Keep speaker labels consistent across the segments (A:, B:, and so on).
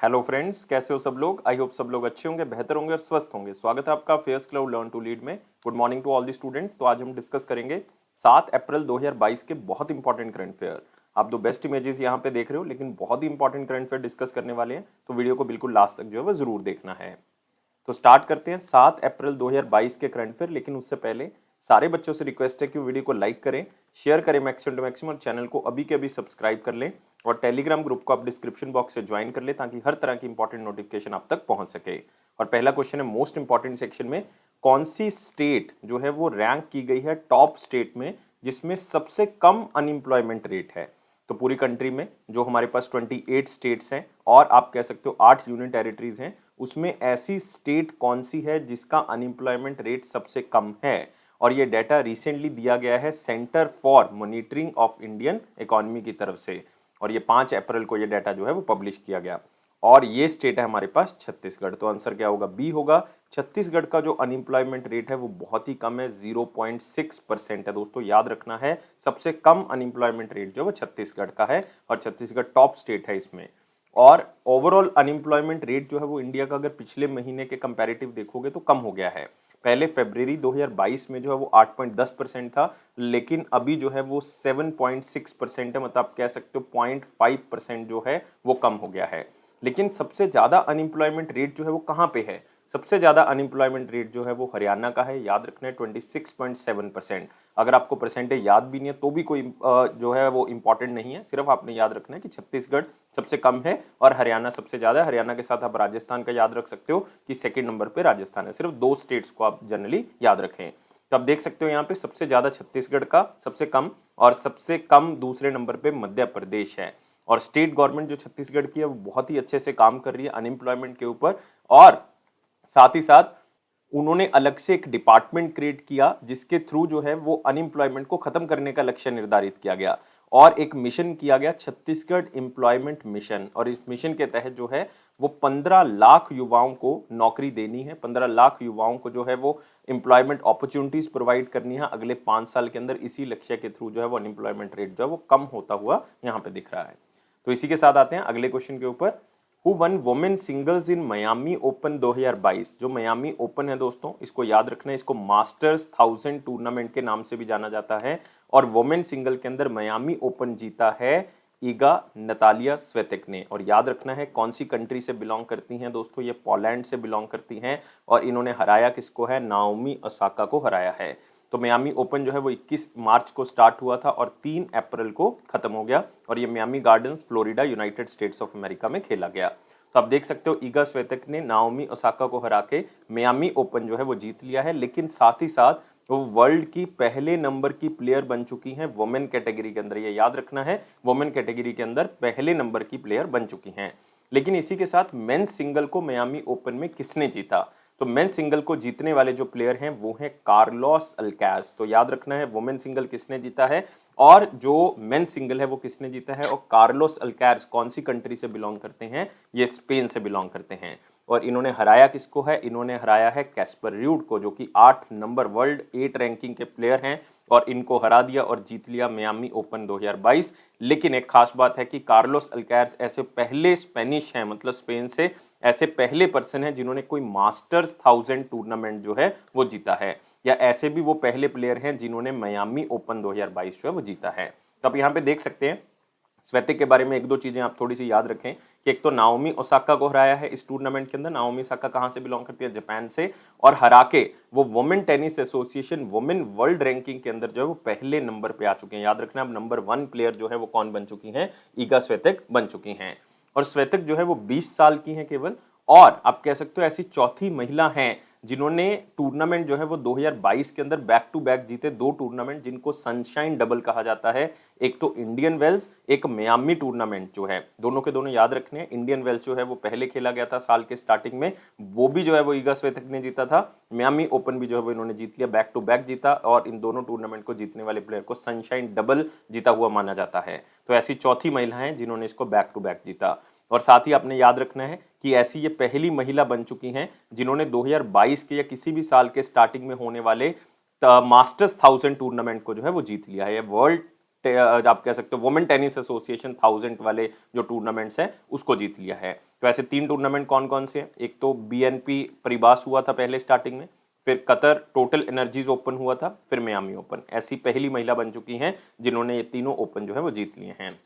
A: Hello friends, कैसे हो सब लोग। आई होप सब लोग अच्छे होंगे, बेहतर होंगे और स्वस्थ होंगे। स्वागत है आपका फेयर्स क्लब लर्न टू लीड में। Good morning to all the students. तो आज हम डिस्कस करेंगे 7 अप्रैल 2022 के बहुत इंपॉर्टेंट करंट फेयर। आप दो बेस्ट इमेजेस यहाँ पे देख रहे हो, लेकिन बहुत ही इंपॉर्टेंट करंट फेयर डिस्कस करने वाले हैं, तो वीडियो को बिल्कुल लास्ट तक जो है वो जरूर देखना है। तो स्टार्ट करते हैं 7 अप्रैल 2022 के करंट फेयर। लेकिन उससे पहले सारे बच्चों से रिक्वेस्ट है कि वीडियो को लाइक करें, शेयर करें मैक्सिमम टू मैक्सिमम, और चैनल को अभी के अभी सब्सक्राइब कर लें और टेलीग्राम ग्रुप को आप डिस्क्रिप्शन बॉक्स से ज्वाइन कर लें ताकि हर तरह की इंपॉर्टेंट नोटिफिकेशन आप तक पहुंच सके। और पहला क्वेश्चन है मोस्ट इंपॉर्टेंट सेक्शन में, कौन सी स्टेट जो है वो रैंक की गई है टॉप स्टेट में जिसमें सबसे कम अनएम्प्लॉयमेंट रेट है। तो पूरी कंट्री में जो हमारे पास 28 स्टेट्स हैं और आप कह सकते हो 8 यूनियन टेरिटरीज हैं, उसमें ऐसी स्टेट कौन सी है जिसका अनएम्प्लॉयमेंट रेट सबसे कम है। और ये डाटा रिसेंटली दिया गया है centre for monitoring of Indian economy की तरफ से, और ये 5 अप्रैल को ये डाटा जो है वो पब्लिश किया गया। और ये स्टेट है हमारे पास छत्तीसगढ़। तो आंसर क्या होगा, बी होगा। छत्तीसगढ़ का जो अनएम्प्लॉयमेंट रेट है वो बहुत ही कम है, 0.6% है दोस्तों, याद रखना है। सबसे कम अनएम्प्लॉयमेंट रेट जो है वो छत्तीसगढ़ का है और छत्तीसगढ़ टॉप स्टेट है इसमें। और ओवरऑल अनएम्प्लॉयमेंट रेट जो है वो इंडिया का अगर पिछले महीने के कंपैरेटिव देखोगे तो कम हो गया है। पहले फरवरी 2022 में जो है वो 8.10% था, लेकिन अभी जो है वो 7.6% है, मतलब आप कह सकते हो 0.5% जो है वो कम हो गया है। लेकिन सबसे ज्यादा अनएम्प्लॉयमेंट रेट जो है वो कहाँ पे है, सबसे ज्यादा अनएम्प्लॉयमेंट रेट जो है वो हरियाणा का है, याद रखना है 26.7%। अगर आपको परसेंटेज याद भी नहीं है तो भी कोई जो है वो इंपॉर्टेंट नहीं है, सिर्फ आपने याद रखना है कि छत्तीसगढ़ सबसे कम है और हरियाणा सबसे ज्यादा है। हरियाणा के साथ आप राजस्थान का याद रख सकते हो कि सेकंड नंबर पे राजस्थान है। सिर्फ दो स्टेट्स को आप जनरली याद रखें। तो आप देख सकते हो यहाँ पे सबसे ज्यादा छत्तीसगढ़ का, सबसे कम, और सबसे कम दूसरे नंबर पे मध्य प्रदेश है। और स्टेट गवर्नमेंट जो छत्तीसगढ़ की है वो बहुत ही अच्छे से काम कर रही है अनएम्प्लॉयमेंट के ऊपर। और साथ ही साथ उन्होंने अलग से एक डिपार्टमेंट क्रिएट किया जिसके थ्रू जो है वो अनएम्प्लॉयमेंट को खत्म करने का लक्ष्य निर्धारित किया गया और एक मिशन किया गया, छत्तीसगढ़ एम्प्लॉयमेंट मिशन। और इस मिशन के तहत जो है वो 15 लाख युवाओं को नौकरी देनी है, 15 लाख युवाओं को जो है वो एम्प्लॉयमेंट अपॉर्चुनिटीज प्रोवाइड करनी है अगले 5 साल के अंदर। इसी लक्ष्य के थ्रू जो है वो अनएम्प्लॉयमेंट रेट जो है वो कम होता हुआ यहाँ पे दिख रहा है। तो इसी के साथ आते हैं अगले क्वेश्चन के ऊपर। Who one women singles in Miami open 2022। जो मियामी ओपन है दोस्तों, इसको याद रखना है, इसको मास्टर्स 1000 टूर्नामेंट के नाम से भी जाना जाता है। और वुमेन सिंगल के अंदर मियामी ओपन जीता है ईगा नतालिया स्वेतेक ने। और याद रखना है कौन सी कंट्री से बिलोंग करती हैं दोस्तों, ये पोलैंड से बिलोंग करती हैं। और इन्होंने हराया किसको है, नाओमी ओसाका को हराया है। तो मियामी ओपन जो है वो 21 मार्च को स्टार्ट हुआ था और 3 अप्रैल को खत्म हो गया। और ये Miami gardens Florida United states of America में खेला गया। तो आप देख सकते हो ईगा स्वेतेक ने नाओमी ओसाका को हरा के मियामी ओपन जो है वो जीत लिया है। लेकिन साथ ही साथ वो वर्ल्ड की पहले नंबर की प्लेयर बन चुकी हैं वुमेन कैटेगरी के अंदर, ये याद रखना है, वुमेन कैटेगरी के अंदर पहले नंबर की प्लेयर बन चुकी हैं। लेकिन इसी के साथ मेंस सिंगल को मियामी ओपन में किसने जीता, तो मेन सिंगल को जीतने वाले जो प्लेयर हैं वो हैं कार्लोस अल्काराज। तो याद रखना है वुमेन सिंगल किसने जीता है और जो मेन सिंगल है वो किसने जीता है। और कार्लोस अल्काराज कौन सी कंट्री से बिलोंग करते हैं, ये स्पेन से बिलोंग करते हैं। और इन्होंने हराया किसको है, इन्होंने हराया है कैस्पर र्यूड को, जो कि 8 नंबर वर्ल्ड 8 रैंकिंग के प्लेयर हैं। और इनको हरा दिया और जीत लिया मियामी ओपन 2022। लेकिन एक खास बात है कि कार्लोस अल्काराज ऐसे पहले स्पेनिश हैं, मतलब स्पेन से ऐसे पहले पर्सन है जिन्होंने कोई मास्टर्स 1000 टूर्नामेंट जो है वो जीता है, या ऐसे भी वो पहले प्लेयर हैं जिन्होंने मियामी ओपन 2022 जो है वो जीता है। तो आप यहाँ पे देख सकते हैं स्वेतिक के बारे में एक दो चीजें आप थोड़ी सी याद रखें कि एक तो नाओमी ओसाका को हराया है इस टूर्नामेंट के अंदर। नाओमी ओसाका कहां से बिलोंग करती है, जापान से। और हरा के वो women tennis association women world ranking के अंदर जो है वो पहले नंबर पे आ चुके हैं। याद रखना, अब नंबर 1 प्लेयर जो है वो कौन बन चुकी हैं, ईगा स्वेतिक बन चुकी हैं। और स्वेतिक जो है वो 20 साल की हैं केवल, और आप कह सकते हो ऐसी चौथी महिला हैं जिन्होंने टूर्नामेंट जो है वो 2022 के अंदर बैक टू बैक जीते, 2 टूर्नामेंट जिनको सनशाइन डबल कहा जाता है। एक तो इंडियन वेल्स, एक मियामी टूर्नामेंट जो है, दोनों के दोनों याद रखने हैं। इंडियन वेल्स जो है वो पहले खेला गया था साल के स्टार्टिंग में, वो भी जो है वो ईगा स्वेतिक ने जीता था। मियामी ओपन भी जो है वो इन्होंने जीत लिया, बैक टू बैक जीता। और इन दोनों टूर्नामेंट को जीतने वाले प्लेयर को सनशाइन डबल जीता हुआ माना जाता है। तो ऐसी चौथी महिला हैं जिन्होंने इसको बैक टू बैक जीता। और साथ ही आपने याद रखना है कि ऐसी ये पहली महिला बन चुकी हैं जिन्होंने 2022 के या किसी भी साल के स्टार्टिंग में होने वाले मास्टर्स 1000 टूर्नामेंट को जो है वो जीत लिया है। वर्ल्ड आप कह सकते हो वुमेन टेनिस एसोसिएशन 1000 वाले जो टूर्नामेंट्स हैं उसको जीत लिया है। तो ऐसे 3 टूर्नामेंट कौन कौन से हैं? एक तो बीएनपी परिबास हुआ था पहले स्टार्टिंग में, फिर कतर टोटल एनर्जीज ओपन हुआ था, फिर मियामी ओपन। ऐसी पहली महिला बन चुकी हैं जिन्होंने ये तीनों ओपन जो है वो जीत लिए हैं।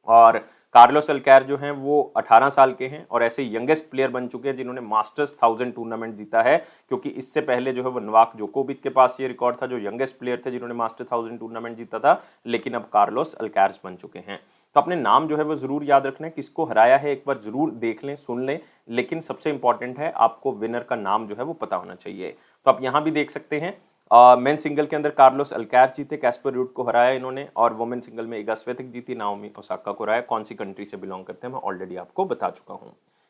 A: और कार्लोस अल्कैर जो हैं वो 18 साल के हैं और ऐसे यंगेस्ट प्लेयर बन चुके हैं जिन्होंने मास्टर्स 1000 टूर्नामेंट जीता है, क्योंकि इससे पहले जो है वो नोवाक जोकोविक के पास ये रिकॉर्ड था जो यंगेस्ट प्लेयर थे जिन्होंने मास्टर 1000 टूर्नामेंट जीता था, लेकिन अब कार्लोस अल्कैर्स बन चुके हैं। तो अपने नाम जो है वो जरूर याद रखना है, किसको हराया है एक बार जरूर देख लें, सुन लें, लेकिन सबसे इंपॉर्टेंट है आपको विनर का नाम जो है वो पता होना चाहिए। तो आप यहाँ भी देख सकते हैं मेन सिंगल के अंदर कार्लोस अल्कैर जीते, कैस्पर रूड को हराया इन्होंने, और वुमेन सिंगल में इगा स्वियातेक जीती, नाओमी ओसाका को हराया। कौन सी कंट्री से बिलोंग करते हैं मैं ऑलरेडी आपको बता चुका हूं।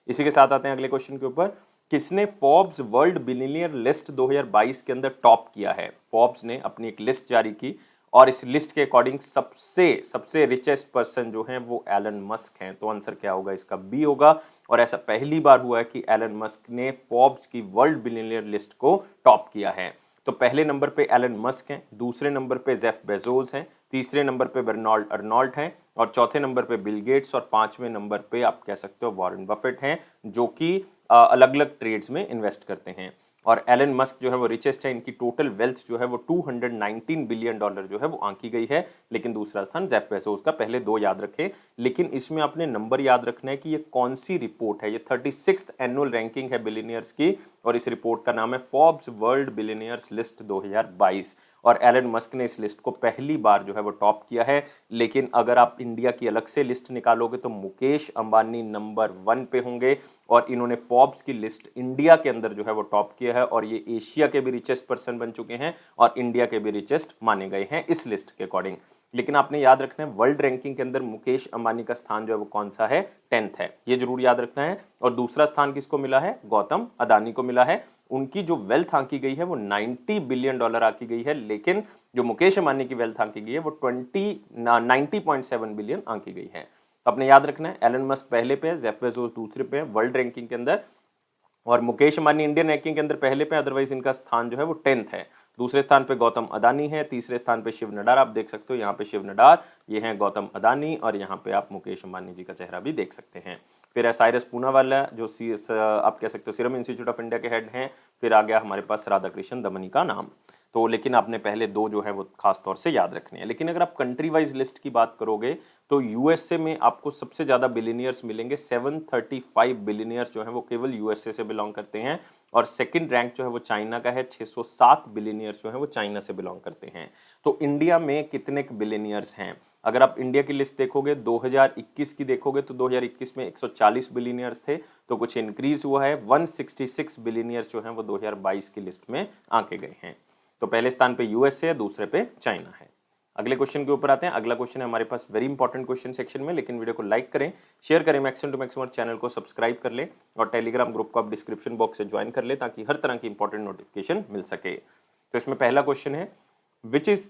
A: इसी के साथ आते हैं अगले क्वेश्चन के ऊपर, किसने फोर्ब्स वर्ल्ड बिलियनियर लिस्ट 2022 के अंदर टॉप किया है? फोर्ब्स ने अपनी एक लिस्ट जारी की और इस लिस्ट के अकॉर्डिंग सबसे सबसे रिचेस्ट पर्सन जो हैं वो एलन मस्क हैं। तो आंसर क्या होगा इसका? बी होगा। और ऐसा पहली बार हुआ है कि एलन मस्क ने फोर्ब्स की वर्ल्ड बिलियनियर लिस्ट को टॉप किया है। तो पहले नंबर पे एलन मस्क हैं, दूसरे नंबर पे जेफ बेजोस हैं, तीसरे नंबर पे बर्नार्ड अर्नॉल्ट हैं, और चौथे नंबर पे बिल गेट्स, और पांचवें नंबर पे आप कह सकते हो वॉरेन बफेट हैं, जो कि अलग अलग ट्रेड्स में इन्वेस्ट करते हैं। और एलन मस्क जो है वो रिचेस्ट है, इनकी टोटल वेल्थ जो है वो $219 बिलियन जो है वो आंकी गई है, लेकिन दूसरा स्थान जेफ बेजोस का। पहले दो याद रखें, लेकिन इसमें आपने नंबर याद रखना है कि ये कौन सी रिपोर्ट है। ये 36th एनुअल रैंकिंग है बिलियनियर्स की, और इस रिपोर्ट का नाम है फोर्ब्स वर्ल्ड बिलियनियर्स लिस्ट 2022, और एलन मस्क ने इस लिस्ट को पहली बार जो है वो टॉप किया है। लेकिन अगर आप इंडिया की अलग से लिस्ट निकालोगे तो मुकेश अंबानी नंबर 1 पे होंगे, और इन्होंने फोर्ब्स की लिस्ट इंडिया के अंदर जो है वो टॉप किया है, और ये एशिया के भी रिचेस्ट पर्सन बन चुके हैं और इंडिया के भी रिचेस्ट माने गए हैं इस लिस्ट के अकॉर्डिंग। लेकिन आपने याद रखना है वर्ल्ड रैंकिंग के अंदर मुकेश अंबानी का स्थान जो है वो कौन सा है? 10th है, ये जरूर याद रखना है। और दूसरा स्थान किसको मिला है? गौतम अदानी को मिला है। उनकी जो वेल्थ आंकी गई है वो $90 बिलियन आंकी गई है, लेकिन जो मुकेश अंबानी की वेल्थ आंकी गई है वो 90.7 बिलियन आंकी गई है। अपने याद रखना है एलन मस्क पहले पे है, जेफ बेजोस दूसरे पे है वर्ल्ड रैंकिंग के अंदर, और मुकेश अंबानी इंडियन रैंकिंग के अंदर पहले पे, अदरवाइज इनका स्थान जो है वो 10th है। दूसरे स्थान पे गौतम अदानी है, तीसरे स्थान पे शिव नडार, आप देख सकते हो यहाँ पे शिव नडार, ये हैं गौतम अदानी, और यहाँ पे आप मुकेश अंबानी जी का चेहरा भी देख सकते हैं। फिर है साइरस पूनावाला जो आप कह सकते हो सीरम इंस्टीट्यूट ऑफ इंडिया के हेड हैं। फिर आ गया हमारे पास राधाकृष्ण दमनी का नाम। तो लेकिन आपने पहले दो जो है वो खास तौर से याद रखने हैं। लेकिन अगर आप कंट्री वाइज लिस्ट की बात करोगे तो यूएसए में आपको सबसे ज़्यादा बिलियनियर्स मिलेंगे। 735 बिलियनियर्स जो है वो केवल यूएसए से बिलोंग करते हैं, और सेकंड रैंक जो है वो चाइना का है, 607 बिलियनियर्स जो है वो चाइना से बिलोंग करते हैं। तो इंडिया में कितने बिलियनियर्स हैं? अगर आप इंडिया की लिस्ट देखोगे 2021 की देखोगे तो 2021 में 140 बिलियनियर्स थे, तो कुछ इंक्रीज हुआ है, 166 बिलियनियर्स जो हैं वो 2022 की लिस्ट में आंके गए हैं। तो पहले स्थान पे यूएसए है, दूसरे पे चाइना है। अगले क्वेश्चन के ऊपर आते हैं। अगला क्वेश्चन है हमारे पास वेरी इंपॉर्टेंट क्वेश्चन सेक्शन में, लेकिन वीडियो को लाइक करें, शेयर करें मैक्सिमम टू मैक्सिमम, चैनल को सब्सक्राइब कर लें, और टेलीग्राम ग्रुप को आप डिस्क्रिप्शन बॉक्स से ज्वाइन कर लें ताकि हर तरह की इंपॉर्टेंट नोटिफिकेशन मिल सके। तो इसमें पहला क्वेश्चन है, which is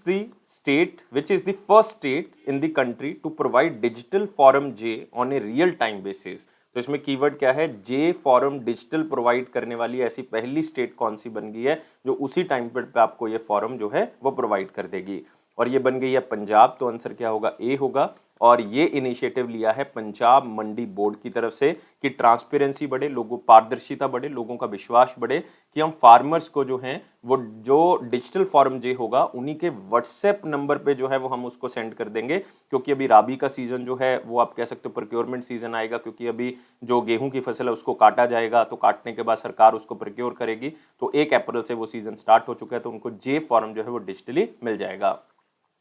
A: the first state in the country to provide digital forum J on a real time basis? तो इसमें कीवर्ड क्या है? जे फॉरम डिजिटल प्रोवाइड करने वाली ऐसी पहली स्टेट कौन सी बन गई है जो उसी टाइम पे आपको ये फॉरम जो है वो प्रोवाइड कर देगी? और ये बन गई है पंजाब। तो आंसर क्या होगा? ए होगा। और ये इनिशिएटिव लिया है पंजाब मंडी बोर्ड की तरफ से कि ट्रांसपेरेंसी बढ़े, लोगों पारदर्शिता बढ़े, लोगों का विश्वास बढ़े कि हम फार्मर्स को जो हैं वो जो डिजिटल फॉर्म जे होगा उन्हीं के व्हाट्सएप नंबर पे जो है वो हम उसको सेंड कर देंगे, क्योंकि अभी राबी का सीजन जो है वो आप कह सकते हो प्रोक्योरमेंट सीजन आएगा, क्योंकि अभी जो गेहूं की फसल है उसको काटा जाएगा, तो काटने के बाद सरकार उसको प्रोक्योर करेगी। तो 1 अप्रैल से वो सीजन स्टार्ट हो चुका है, तो उनको जे फॉर्म जो है वो डिजिटली मिल जाएगा।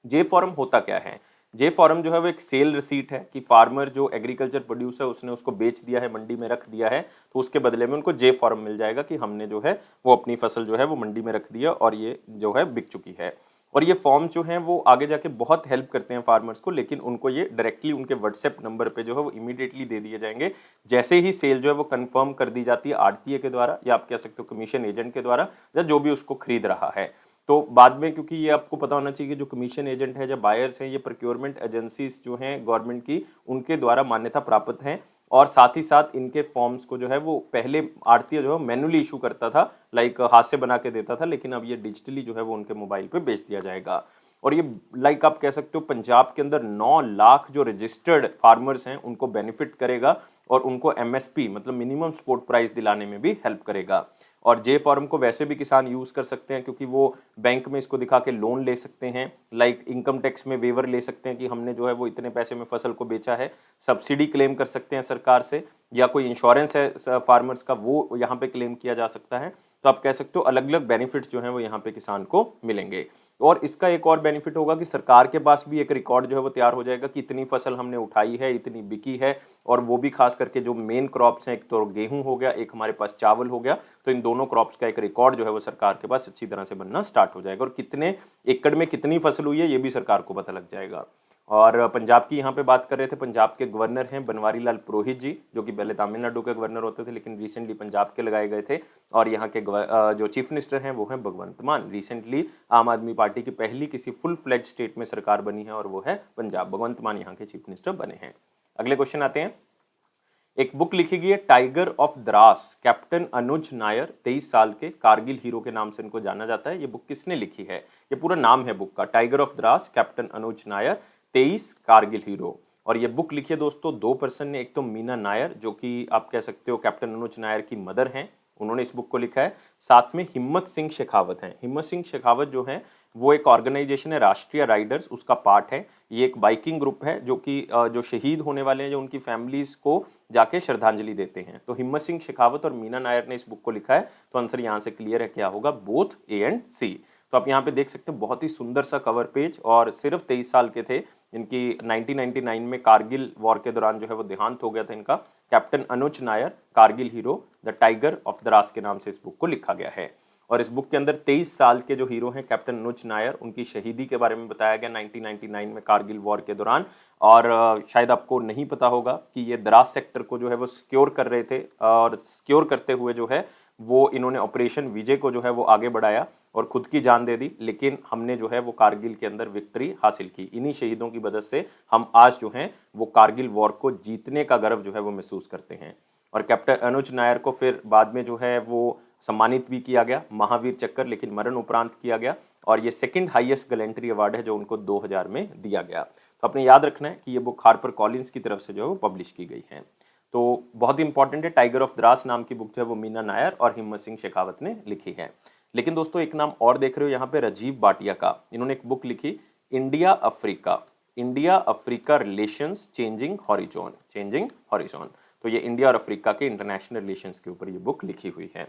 A: जे फॉर्म होता क्या है? जे फॉर्म जो है वो एक सेल रिसीट है कि फार्मर जो एग्रीकल्चर प्रोड्यूस है उसने उसको बेच दिया है, मंडी में रख दिया है, तो उसके बदले में उनको जे फॉर्म मिल जाएगा कि हमने जो है वो अपनी फसल जो है वो मंडी में रख दिया और ये जो है बिक चुकी है। और ये फॉर्म जो हैं वो आगे जाके बहुत हेल्प करते हैं फार्मर्स को, लेकिन उनको ये डायरेक्टली उनके व्हाट्सएप नंबर पे जो है वो इमीडिएटली दे दिए जाएंगे जैसे ही सेल जो है वो कंफर्म कर दी जाती है आड़तीय के द्वारा, या आप कह सकते हो कमीशन एजेंट के द्वारा, या जो भी उसको खरीद रहा है। तो बाद में, क्योंकि ये आपको पता होना चाहिए कि जो कमीशन एजेंट है, जो बायर्स हैं, ये प्रोक्योरमेंट एजेंसीज जो हैं गवर्नमेंट की, उनके द्वारा मान्यता प्राप्त हैं, और साथ ही साथ इनके फॉर्म्स को जो है वो पहले आड़तीय जो है मैनुअली इशू करता था, लाइक हाथ से बना के देता था, लेकिन अब ये डिजिटली जो है वो उनके मोबाइल पे बेच दिया जाएगा। और ये लाइक आप कह सकते हो पंजाब के अंदर 9 लाख जो रजिस्टर्ड फार्मर्स हैं उनको बेनिफिट करेगा और उनको एमएसपी मतलब मिनिमम सपोर्ट प्राइस दिलाने में भी हेल्प करेगा। और जे फॉर्म को वैसे भी किसान यूज कर सकते हैं क्योंकि वो बैंक में इसको दिखा के लोन ले सकते हैं, लाइक इनकम टैक्स में वेवर ले सकते हैं कि हमने जो है वो इतने पैसे में फसल को बेचा है, सब्सिडी क्लेम कर सकते हैं सरकार से, या कोई इंश्योरेंस है फार्मर्स का वो यहाँ पे क्लेम किया जा सकता है। तो आप कह सकते हो अलग अलग बेनिफिट्स जो हैं वो यहाँ पे किसान को मिलेंगे। और इसका एक और बेनिफिट होगा कि सरकार के पास भी एक रिकॉर्ड जो है वो तैयार हो जाएगा कि इतनी फसल हमने उठाई है, इतनी बिकी है, और वो भी खास करके जो मेन क्रॉप्स हैं, एक तो गेहूं हो गया, एक हमारे पास चावल हो गया, तो इन दोनों क्रॉप्स का एक रिकॉर्ड जो है वो सरकार के पास अच्छी तरह से बनना स्टार्ट हो जाएगा और कितने एकड़ में कितनी फसल हुई है ये भी सरकार को पता लग जाएगा। और पंजाब की यहाँ पे बात कर रहे थे, पंजाब के गवर्नर हैं बनवारी लाल पुरोहित जी, जो कि पहले तमिलनाडु के गवर्नर होते थे लेकिन रिसेंटली पंजाब के लगाए गए थे। और यहाँ के जो चीफ मिनिस्टर हैं वो हैं भगवंत मान। रिसेंटली आम आदमी पार्टी की पहली किसी फुल फ्लेज स्टेट में सरकार बनी है और वो है पंजाब। भगवंत मान यहाँ के चीफ मिनिस्टर बने हैं। अगले क्वेश्चन आते हैं। एक बुक लिखी गई है टाइगर ऑफ द्रास, कैप्टन अनुज नायर, 23 साल के कारगिल हीरो के नाम से इनको जाना जाता है। ये बुक किसने लिखी है? ये पूरा नाम है बुक का, tiger of Dras, captain Anuj Nair, 23 Kargil hero. और ये बुक लिखी है दोस्तों दो पर्सन ने, एक तो मीना नायर जो कि आप कह सकते हो कैप्टन अनुज नायर की मदर हैं, उन्होंने इस बुक को लिखा है। साथ में हिम्मत सिंह शेखावत हैं। हिम्मत सिंह शेखावत जो है वो एक ऑर्गेनाइजेशन है राष्ट्रीय राइडर्स, उसका पार्ट है। ये एक बाइकिंग ग्रुप है जो कि जो शहीद होने वाले हैं जो उनकी फैमिलीज को जाके श्रद्धांजलि देते हैं। तो हिम्मत सिंह शेखावत और मीना नायर ने इस बुक को लिखा है। तो आंसर यहाँ से क्लियर है, क्या होगा? बोथ ए एंड सी। तो आप यहाँ पे देख सकते हैं बहुत ही सुंदर सा कवर पेज, और सिर्फ 23 साल के थे। इनकी 1999 में कारगिल वॉर के दौरान जो है वो देहांत हो गया था इनका। Captain Anuj Nair, Kargil hero, the tiger of Dras के नाम से इस बुक को लिखा गया है। और इस बुक के अंदर 23 साल के जो हीरो हैं कैप्टन अनुज नायर, उनकी शहीदी के बारे में बताया गया 1999 में कारगिल वॉर के दौरान। और शायद आपको नहीं पता होगा कि ये द्रास सेक्टर को जो है वो सिक्योर कर रहे थे, और सिक्योर करते हुए जो है वो इन्होंने ऑपरेशन विजय को जो है वो आगे बढ़ाया और खुद की जान दे दी, लेकिन हमने जो है वो कारगिल के अंदर विक्ट्री हासिल की। इन्हीं शहीदों की मदद से हम आज जो हैं वो कारगिल वॉर को जीतने का गर्व जो है वो महसूस करते हैं। और कैप्टन अनुज नायर को फिर बाद में जो है वो सम्मानित भी किया गया महावीर चक्र, लेकिन मरण उपरांत किया गया। और ये सेकंड हाईएस्ट गैलेंट्री अवार्ड है जो उनको 2000 में दिया गया। तो आपने याद रखना है कि ये बुक हार्पर कॉलिंस की तरफ से जो है वो पब्लिश की गई है। तो बहुत ही इंपॉर्टेंट है। टाइगर ऑफ द्रास नाम की बुक जो है वो मीना नायर और हिम्मत सिंह शेखावत ने लिखी है। लेकिन दोस्तों एक नाम और देख रहे हो यहाँ पे, राजीव भाटिया का। इन्होंने एक बुक लिखी, India Africa, India Africa relations changing horizon, changing horizon. तो ये इंडिया और अफ्रीका के इंटरनेशनल रिलेशंस के ऊपर ये बुक लिखी हुई है।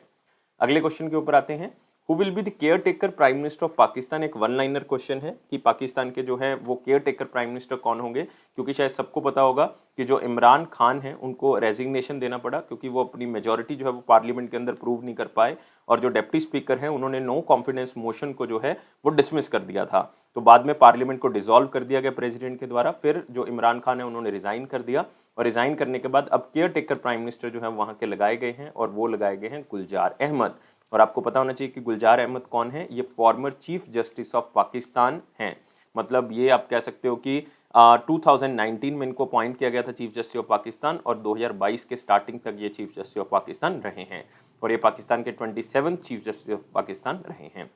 A: अगले क्वेश्चन के ऊपर आते हैं। Who will be the care taker prime minister of Pakistan? एक वन लाइनर क्वेश्चन है कि पाकिस्तान के जो है वो केयर टेकर प्राइम मिनिस्टर कौन होंगे, क्योंकि शायद सबको पता होगा कि जो इमरान खान है उनको रेजिग्नेशन देना पड़ा क्योंकि वो अपनी मेजोरिटी जो है वो पार्लियामेंट के अंदर प्रूव नहीं कर पाए, और जो डिप्टी स्पीकर हैं उन्होंने नो कॉन्फिडेंस मोशन को जो है वो डिसमिस कर दिया था। तो बाद में पार्लियामेंट को डिसॉल्व कर दिया गया प्रेसिडेंट के द्वारा। फिर जो इमरान खान है उन्होंने रिजाइन कर दिया, और रिजाइन करने के बाद अब केयर टेकर प्राइम मिनिस्टर जो है वहाँ के लगाए गए हैं, और वो लगाए गए हैं गुलजार अहमद। और आपको पता होना चाहिए कि गुलजार अहमद कौन है। ये former chief justice of Pakistan हैं। मतलब ये आप कह सकते हो कि 2019 में इनको अपॉइंट किया गया था चीफ जस्टिस ऑफ पाकिस्तान, और 2022 के स्टार्टिंग तक ये चीफ जस्टिस ऑफ पाकिस्तान रहे हैं, और ये पाकिस्तान के 27 चीफ जस्टिस ऑफ पाकिस्तान रहे हैं।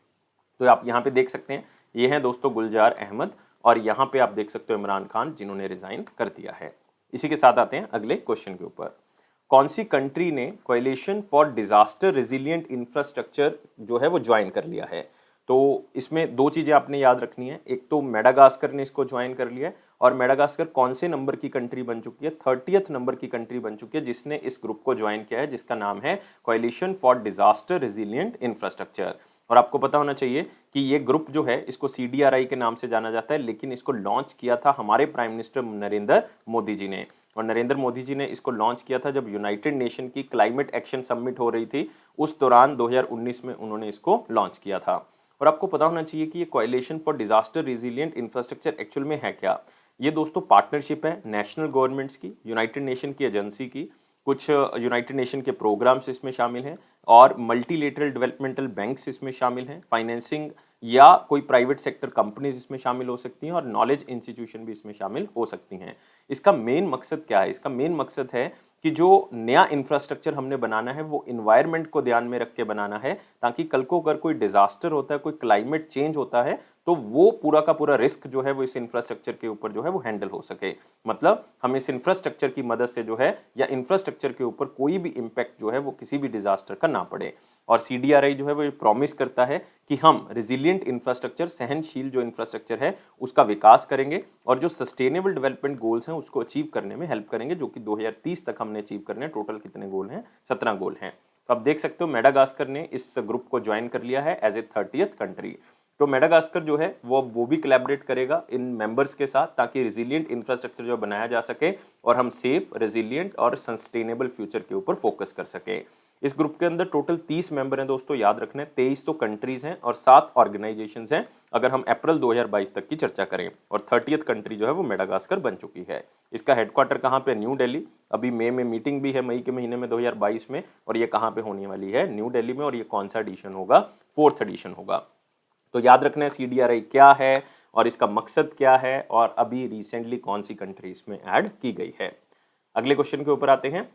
A: तो आप यहाँ पे देख सकते हैं, ये हैं दोस्तों गुलजार अहमद, और यहाँ पे आप देख सकते हो इमरान खान जिन्होंने रिजाइन कर दिया है। इसी के साथ आते हैं अगले क्वेश्चन के ऊपर। कौन सी कंट्री ने coalition for disaster resilient infrastructure जो है वो ज्वाइन कर लिया है? तो इसमें दो चीजें आपने याद रखनी है। एक तो मेडागास्कर ने इसको ज्वाइन कर लिया है, और मेडागास्कर कौन से नंबर की कंट्री बन चुकी है? 30th नंबर की कंट्री बन चुकी है जिसने इस ग्रुप को ज्वाइन किया है, जिसका नाम है coalition for disaster resilient infrastructure. और आपको पता होना चाहिए कि ये ग्रुप जो है इसको CDRI के नाम से जाना जाता है, लेकिन इसको लॉन्च किया था हमारे प्राइम मिनिस्टर नरेंद्र मोदी जी ने। और नरेंद्र मोदी जी ने इसको लॉन्च किया था जब यूनाइटेड नेशन की क्लाइमेट एक्शन समिट हो रही थी, उस दौरान 2019 में उन्होंने इसको लॉन्च किया था। और आपको पता होना चाहिए कि ये coalition for disaster resilient infrastructure actual में है क्या? ये दोस्तों पार्टनरशिप है नेशनल गवर्नमेंट्स की, यूनाइटेड नेशन की एजेंसी की, कुछ यूनाइटेड नेशन के प्रोग्राम्स इसमें शामिल हैं, और मल्टीलेटरल डेवलपमेंटल बैंक्स इसमें शामिल हैं, फाइनेंसिंग या कोई प्राइवेट सेक्टर कंपनीज इसमें शामिल हो सकती हैं, और नॉलेज इंस्टीट्यूशन भी इसमें शामिल हो सकती हैं। इसका मेन मकसद क्या है? इसका मेन मकसद है कि जो नया इंफ्रास्ट्रक्चर हमने बनाना है वो इन्वायरमेंट को ध्यान में रख के बनाना है, ताकि कल को अगर कोई डिजास्टर होता है, कोई क्लाइमेट चेंज होता है, तो वो पूरा का पूरा रिस्क जो है वो इस इंफ्रास्ट्रक्चर के ऊपर जो है वो हैंडल हो सके। मतलब हम इस इंफ्रास्ट्रक्चर की मदद से जो है या इंफ्रास्ट्रक्चर के ऊपर कोई भी इम्पैक्ट जो है वो किसी भी डिजास्टर का ना पड़े। और सीडीआरआई जो है वो ये प्रॉमिस करता है कि हम रेजिलिएंट इंफ्रास्ट्रक्चर, सहनशील जो इंफ्रास्ट्रक्चर है उसका विकास करेंगे और जो सस्टेनेबल डेवलपमेंट गोल्स हैं उसको अचीव करने में हेल्प करेंगे, जो कि 2030 तक हमने अचीव करने हैं। टोटल कितने गोल हैं? 17 गोल हैं। तो आप देख सकते हो मेडागास्कर ने इस ग्रुप को ज्वाइन कर लिया है एज ए 30th कंट्री। तो मेडागास्कर जो है वो भी कोलैबोरेट करेगा इन मेंबर्स के साथ, ताकि रेजिलिएंट इंफ्रास्ट्रक्चर जो बनाया जा सके और हम सेफ, रेजिलिएंट और सस्टेनेबल फ्यूचर के ऊपर फोकस कर सके। इस ग्रुप के अंदर टोटल 30 मेंबर हैं दोस्तों, याद रखना है। 23 तो कंट्रीज हैं और 7 ऑर्गेनाइजेशंस हैं अगर हम अप्रैल 2022 तक की चर्चा करें। और 30th कंट्री जो है वो मेडागास्कर बन चुकी है। इसका हेडक्वार्टर कहाँ पे? न्यू दिल्ली। अभी मई में मीटिंग भी है, मई के महीने में 2022 में, और ये कहाँ पे होने वाली है? न्यू दिल्ली में। और ये कौन सा एडिशन होगा? 4th एडिशन होगा। तो याद रखना है सीडीआरआई क्या है और इसका मकसद क्या है और अभी रिसेंटली कौन सी कंट्री इसमें ऐड की गई है। अगले क्वेश्चन के ऊपर आते हैं।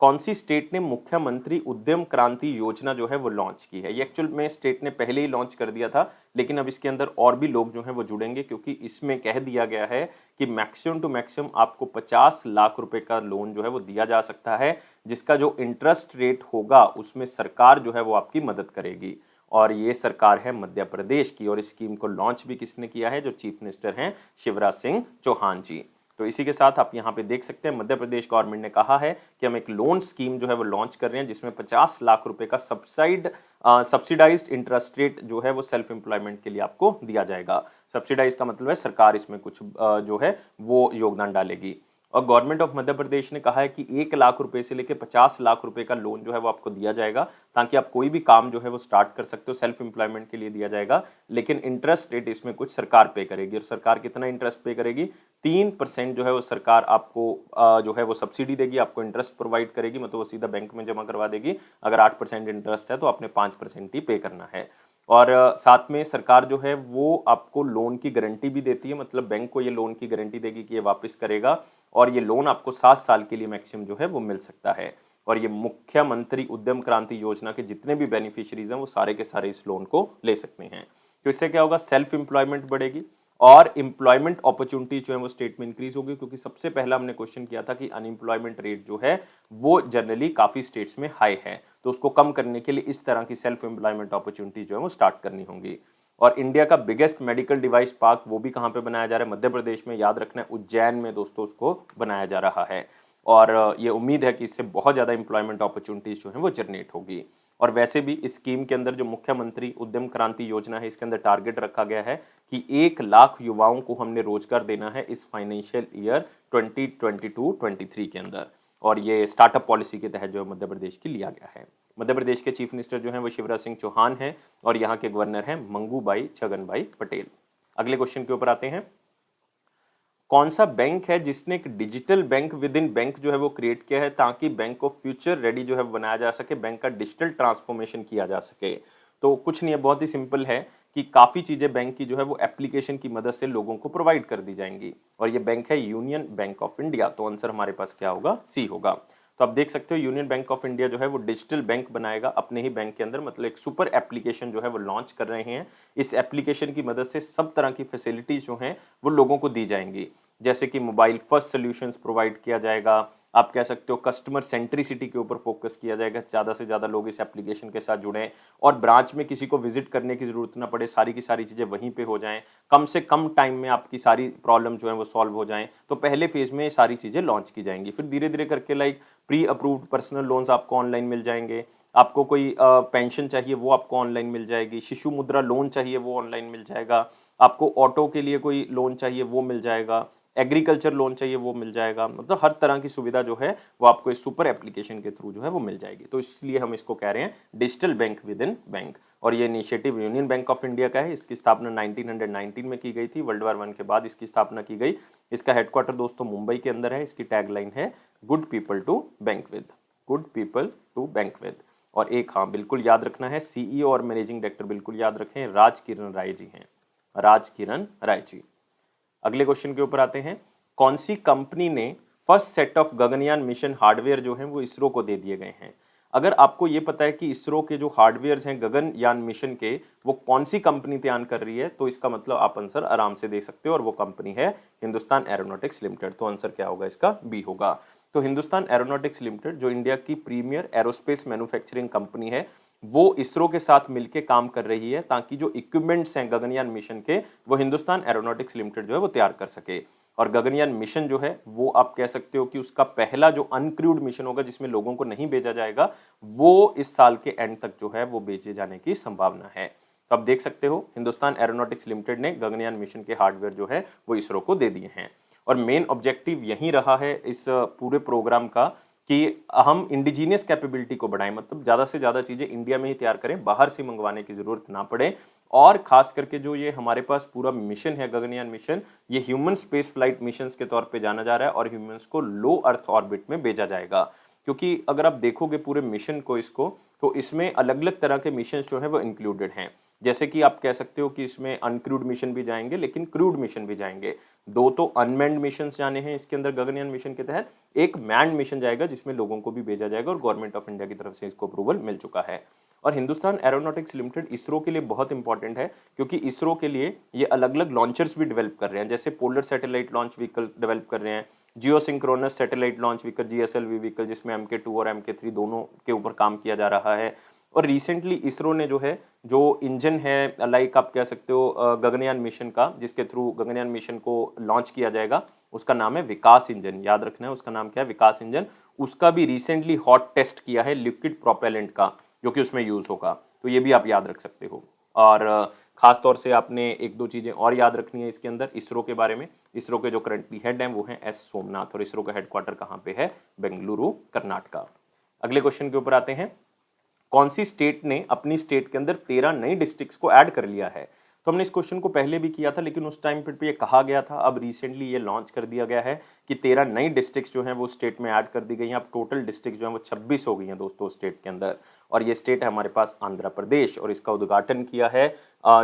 A: कौन सी स्टेट ने मुख्यमंत्री उद्यम क्रांति योजना जो है वो लॉन्च की है? ये एक्चुअल में स्टेट ने पहले ही लॉन्च कर दिया था, लेकिन अब इसके अंदर और भी लोग जो हैं वो जुड़ेंगे, क्योंकि इसमें कह दिया गया है कि मैक्सिमम टू मैक्सिमम आपको 50 लाख रुपए का लोन जो है वो दिया जा सकता है, जिसका जो इंटरेस्ट रेट होगा उसमें सरकार जो है वो आपकी मदद करेगी। और ये सरकार है मध्य प्रदेश की, और इस स्कीम को लॉन्च भी किसने किया है? जो चीफ मिनिस्टर हैं शिवराज सिंह चौहान जी। तो इसी के साथ आप यहाँ पे देख सकते हैं मध्य प्रदेश गवर्नमेंट ने कहा है कि हम एक लोन स्कीम जो है वो लॉन्च कर रहे हैं, जिसमें 50 लाख रुपए का सब्सिडाइज्ड इंटरेस्ट रेट जो है वो सेल्फ एम्प्लॉयमेंट के लिए आपको दिया जाएगा। सब्सिडाइज का मतलब है सरकार इसमें कुछ जो है वो योगदान डालेगी। और गवर्नमेंट ऑफ मध्य प्रदेश ने कहा है कि 1 लाख रुपए से लेकर 50 लाख रुपए का लोन जो है वो आपको दिया जाएगा, ताकि आप कोई भी काम जो है वो स्टार्ट कर सकते हो। सेल्फ एम्प्लॉयमेंट के लिए दिया जाएगा, लेकिन इंटरेस्ट रेट इसमें कुछ सरकार पे करेगी। और सरकार कितना इंटरेस्ट पे करेगी? 3% जो है वो सरकार आपको जो है वो सब्सिडी देगी, आपको इंटरेस्ट प्रोवाइड करेगी, मतलब वो सीधा बैंक में जमा करवा देगी। अगर 8% इंटरेस्ट है तो आपने 5% ही पे करना है। और साथ में सरकार जो है वो आपको लोन की गारंटी भी देती है, मतलब बैंक को ये लोन की गारंटी देगी कि ये वापस करेगा, और ये लोन आपको 7 साल के लिए मैक्सिमम जो है वो मिल सकता है। और ये मुख्यमंत्री उद्यम क्रांति योजना के जितने भी बेनिफिशियरीज हैं वो सारे के सारे इस लोन को ले सकते हैं। तो इससे क्या होगा? सेल्फ एम्प्लॉयमेंट बढ़ेगी और एम्प्लॉयमेंट अपॉर्चुनिटीज जो है वो स्टेट में इंक्रीज होगी, क्योंकि सबसे पहला हमने क्वेश्चन किया था कि अनएम्प्लॉयमेंट रेट जो है वो जनरली काफी स्टेट्स में हाई है, तो उसको कम करने के लिए इस तरह की सेल्फ एम्प्लॉयमेंट अपॉर्चुनिटीज जो है वो स्टार्ट करनी होंगी। और इंडिया का बिगेस्ट मेडिकल डिवाइस पार्क वो भी कहाँ पे बनाया जा रहा है? मध्य प्रदेश में। याद रखना है उज्जैन में दोस्तों उसको बनाया जा रहा है। और ये उम्मीद है कि इससे बहुत ज़्यादा एम्प्लॉयमेंट अपॉर्चुनिटीज जो है वो जनरेट होगी। और वैसे भी इस स्कीम के अंदर जो मुख्यमंत्री उद्यम क्रांति योजना है, इसके अंदर टारगेट रखा गया है कि 1 लाख युवाओं को हमने रोजगार देना है इस फाइनेंशियल ईयर 2022-23 के अंदर। और ये स्टार्टअप पॉलिसी के तहत जो मध्य प्रदेश की लिया गया है। मध्य प्रदेश के चीफ मिनिस्टर जो हैं वो शिवराज सिंह चौहान हैं और यहाँ के गवर्नर हैं मंगूभाई छगनभाई पटेल। अगले क्वेश्चन के ऊपर आते हैं। कौन सा बैंक है जिसने एक digital bank with in bank जो है वो क्रिएट किया है, ताकि बैंक को फ्यूचर रेडी जो है बनाया जा सके, बैंक का डिजिटल ट्रांसफॉर्मेशन किया जा सके? तो कुछ नहीं है, बहुत ही सिंपल है कि काफ़ी चीज़ें बैंक की जो है वो एप्लीकेशन की मदद से लोगों को प्रोवाइड कर दी जाएंगी, और ये बैंक है यूनियन बैंक ऑफ इंडिया। तो आंसर हमारे पास क्या होगा? सी होगा। तो आप देख सकते हो यूनियन बैंक ऑफ इंडिया जो है वो डिजिटल बैंक बनाएगा अपने ही बैंक के अंदर, मतलब एक सुपर एप्लीकेशन जो है वो लॉन्च कर रहे हैं। इस एप्लीकेशन की मदद से सब तरह की फैसिलिटीज जो हैं वो लोगों को दी जाएंगी, जैसे कि मोबाइल फर्स्ट सॉल्यूशंस प्रोवाइड किया जाएगा। आप कह सकते हो कस्टमर सेंट्रिसिटी के ऊपर फोकस किया जाएगा, ज़्यादा से ज़्यादा लोग इस एप्लीकेशन के साथ जुड़ें और ब्रांच में किसी को विजिट करने की ज़रूरत ना पड़े, सारी की सारी चीज़ें वहीं पे हो जाएं, कम से कम टाइम में आपकी सारी प्रॉब्लम जो है वो सॉल्व हो जाएं। तो पहले फेज़ में ये सारी चीज़ें लॉन्च की जाएंगी, फिर धीरे धीरे करके like pre approved personal loans आपको ऑनलाइन मिल जाएंगे, आपको कोई पेंशन चाहिए वो आपको ऑनलाइन मिल जाएगी, शिशु मुद्रा लोन चाहिए वो ऑनलाइन मिल जाएगा, आपको ऑटो के लिए कोई लोन चाहिए वो मिल जाएगा, एग्रीकल्चर लोन चाहिए वो मिल जाएगा। मतलब हर तरह की सुविधा जो है वो आपको इस सुपर एप्लीकेशन के थ्रू जो है वो मिल जाएगी। तो इसलिए हम इसको कह रहे हैं digital bank with in bank. और ये initiative union bank of India का है। इसकी स्थापना 1919 में की गई थी, वर्ल्ड वार 1 के बाद इसकी स्थापना की गई। इसका हेडक्वार्टर दोस्तों मुंबई के अंदर है। इसकी टैगलाइन है good people to bank with, good people to bank with. और एक हाँ बिल्कुल याद रखना है, सीईओ और मैनेजिंग डायरेक्टर बिल्कुल याद रखें, राज किरण राय जी हैं, राज किरण राय जी। अगले क्वेश्चन के ऊपर आते हैं। कौन सी कंपनी ने first set of Gaganyaan mission hardware जो है वो इसरो को दे दिए गए हैं? अगर आपको ये पता है कि इसरो के जो हार्डवेयर हैं गगनयान मिशन के, वो कौन सी कंपनी तैयार कर रही है, तो इसका मतलब आप आंसर आराम से दे सकते हो, और वो कंपनी है हिंदुस्तान एरोनॉटिक्स लिमिटेड। तो आंसर क्या होगा इसका? बी होगा। तो हिंदुस्तान एरोनॉटिक्स लिमिटेड जो इंडिया की प्रीमियर एरोस्पेस मैन्युफैक्चरिंग कंपनी है, वो इसरो के साथ मिलकर काम कर रही है ताकि जो इक्विपमेंट्स हैं गगनयान मिशन के, वो हिंदुस्तान एरोनॉटिक्स लिमिटेड जो है वो तैयार कर सके। और गगनयान मिशन जो है वो आप कह सकते हो कि उसका पहला जो अनक्रूड मिशन होगा जिसमें लोगों को नहीं भेजा जाएगा, वो इस साल के एंड तक जो है वो भेजे जाने की संभावना है। तो आप देख सकते हो हिंदुस्तान एरोनॉटिक्स लिमिटेड ने गगनयान मिशन के हार्डवेयर जो है वो इसरो को दे दिए हैं। और मेन ऑब्जेक्टिव यही रहा है इस पूरे प्रोग्राम का कि हम इंडिजीनियस कैपेबिलिटी को बढ़ाएं, मतलब ज़्यादा से ज़्यादा चीज़ें इंडिया में ही तैयार करें, बाहर से मंगवाने की ज़रूरत ना पड़े। और खास करके जो ये हमारे पास पूरा मिशन है गगनयान मिशन, ये ह्यूमन स्पेस फ्लाइट मिशन के तौर पे जाना जा रहा है और ह्यूमंस को लो अर्थ ऑर्बिट में भेजा जाएगा। क्योंकि अगर आप देखोगे पूरे मिशन को इसको, तो इसमें अलग अलग तरह के मिशन जो है वो इंक्लूडेड हैं। जैसे कि आप कह सकते हो कि इसमें अनक्रूड मिशन भी जाएंगे लेकिन क्रूड मिशन भी जाएंगे। दो तो अनमैन्ड मिशन जाने हैं इसके अंदर गगनयान मिशन के तहत, एक मैन्ड मिशन जाएगा जिसमें लोगों को भी भेजा जाएगा और गवर्नमेंट ऑफ इंडिया की तरफ से इसको अप्रूवल मिल चुका है। और हिंदुस्तान एरोनॉटिक्स लिमिटेड इसरो के लिए बहुत इंपॉर्टेंट है क्योंकि इसरो के लिए ये अलग अलग लॉन्चर्स भी डेवलप कर रहे हैं, जैसे polar satellite launch vehicle develop कर रहे हैं, geosynchronous satellite launch vehicle GSLV vehicle, जिसमें MK2 और MK3 दोनों के ऊपर काम किया जा रहा है। और रिसेंटली इसरो ने जो है जो इंजन है, लाइक आप कह सकते हो गगनयान मिशन का, जिसके थ्रू गगनयान मिशन को लॉन्च किया जाएगा, उसका नाम है विकास इंजन। याद रखना है उसका नाम क्या है, विकास इंजन। उसका भी रिसेंटली हॉट टेस्ट किया है लिक्विड प्रोपेलेंट का, जो कि उसमें यूज होगा। तो ये भी आप याद रख सकते हो। और खास तौर से आपने एक दो चीजें और याद रखनी है इसके अंदर इसरो के बारे में। इसरो के जो करंटली हेड हैं वो हैं S सोमनाथ, और इसरो का हेडक्वार्टर कहाँ पे है? बेंगलुरु, कर्नाटका। अगले क्वेश्चन के ऊपर आते हैं। कौन सी स्टेट ने अपनी स्टेट के अंदर 13 नई डिस्ट्रिक्ट्स को ऐड कर लिया है? तो हमने इस क्वेश्चन को पहले भी किया था लेकिन उस टाइम पे ये कहा गया था, अब रिसेंटली ये लॉन्च कर दिया गया है कि 13 नई डिस्ट्रिक्ट्स जो हैं वो स्टेट में ऐड कर दी गई हैं। अब टोटल डिस्ट्रिक्ट जो हैं वो 26 हो गई हैं दोस्तों स्टेट के अंदर। और ये स्टेट है हमारे पास आंध्र प्रदेश, और इसका उद्घाटन किया है